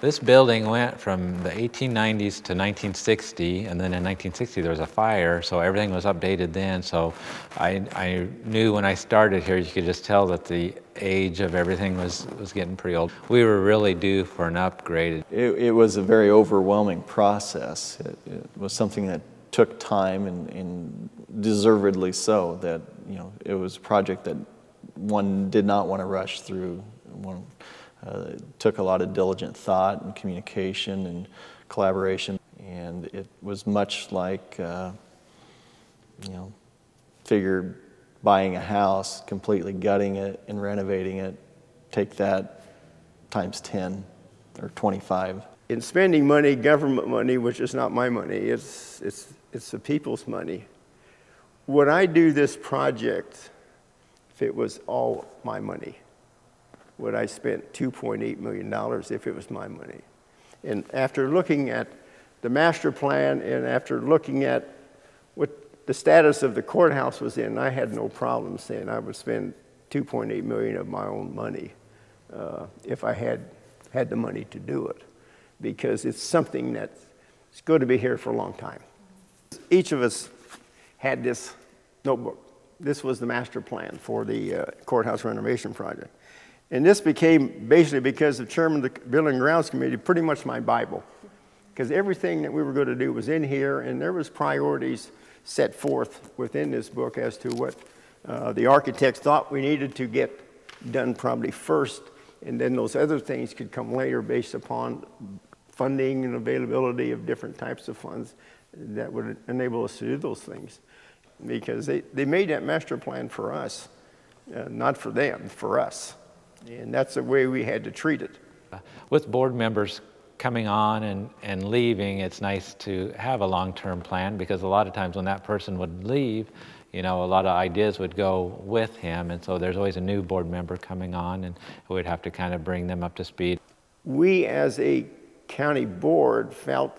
This building went from the 1890s to 1960, and then in 1960 there was a fire, so everything was updated then. So I knew when I started here, you could just tell that the age of everything was getting pretty old. We were really due for an upgrade. It was a very overwhelming process. It was something that took time, and deservedly so. That, you know, it was a project that one did not want to rush through. It took a lot of diligent thought and communication and collaboration, and it was much like, you know, figure buying a house, completely gutting it and renovating it. Take that times 10 or 25. In spending money, government money, which is not my money, it's the people's money. Would I do this project if it was all my money? Would I spend $2.8 million if it was my money? And after looking at the master plan and after looking at what the status of the courthouse was in, I had no problem saying I would spend $2.8 million of my own money if I had the money to do it, because it's something that's going to be here for a long time. Each of us had this notebook. This was the master plan for the courthouse renovation project. And this became, basically because the chairman of the Building and Grounds Committee, pretty much my Bible. Because everything that we were going to do was in here, and there was priorities set forth within this book as to what the architects thought we needed to get done probably first, and then those other things could come later based upon funding and availability of different types of funds that would enable us to do those things. Because they made that master plan for us, not for them, for us. And that's the way we had to treat it. With board members coming on and leaving, it's nice to have a long-term plan, because a lot of times when that person would leave, you know, a lot of ideas would go with him, and so there's always a new board member coming on, and we'd have to kind of bring them up to speed. We as a county board felt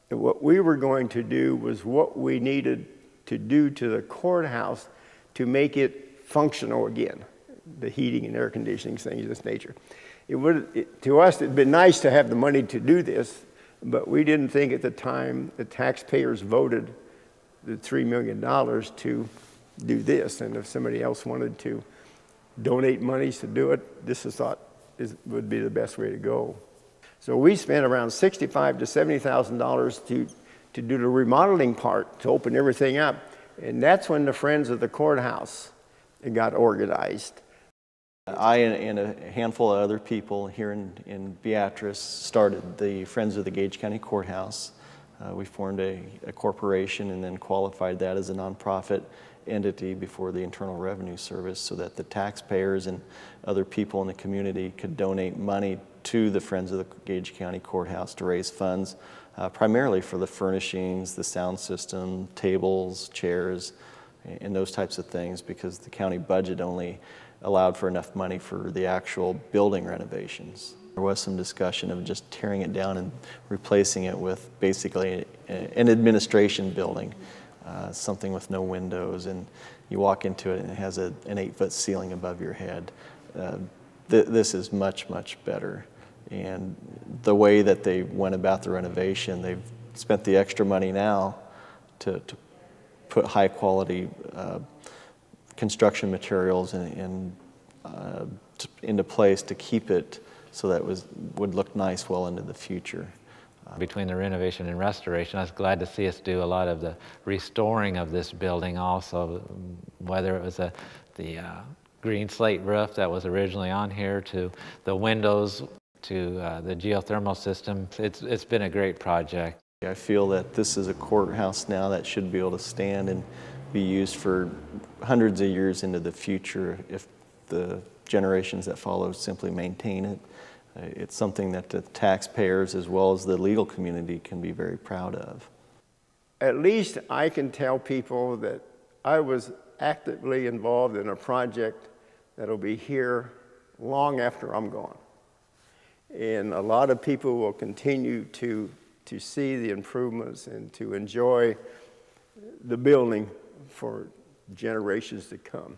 that what we were going to do was what we needed to do to the courthouse to make it functional again. The heating and air conditioning, things of this nature. To us, it'd been nice to have the money to do this, but we didn't think at the time the taxpayers voted the $3 million to do this. And if somebody else wanted to donate monies to do it, this is thought would be the best way to go. So we spent around $65,000 to $70,000 to do the remodeling part, to open everything up. And that's when the Friends of the Courthouse got organized. I and a handful of other people here in Beatrice started the Friends of the Gage County Courthouse. We formed a corporation and then qualified that as a nonprofit entity before the Internal Revenue Service, so that the taxpayers and other people in the community could donate money to the Friends of the Gage County Courthouse to raise funds, primarily for the furnishings, the sound system, tables, chairs, and those types of things, because the county budget only allowed for enough money for the actual building renovations. There was some discussion of just tearing it down and replacing it with basically an administration building, something with no windows, and you walk into it and it has an 8-foot ceiling above your head. This is much, much better. And the way that they went about the renovation, they've spent the extra money now to put high quality construction materials into place to keep it so that it would look nice well into the future. Between the renovation and restoration, I was glad to see us do a lot of the restoring of this building also, whether it was the green slate roof that was originally on here, to the windows, to the geothermal system. It's been a great project. I feel that this is a courthouse now that should be able to stand and be used for hundreds of years into the future if the generations that follow simply maintain it. It's something that the taxpayers as well as the legal community can be very proud of. At least I can tell people that I was actively involved in a project that'll be here long after I'm gone. And a lot of people will continue to see the improvements and to enjoy the building for generations to come.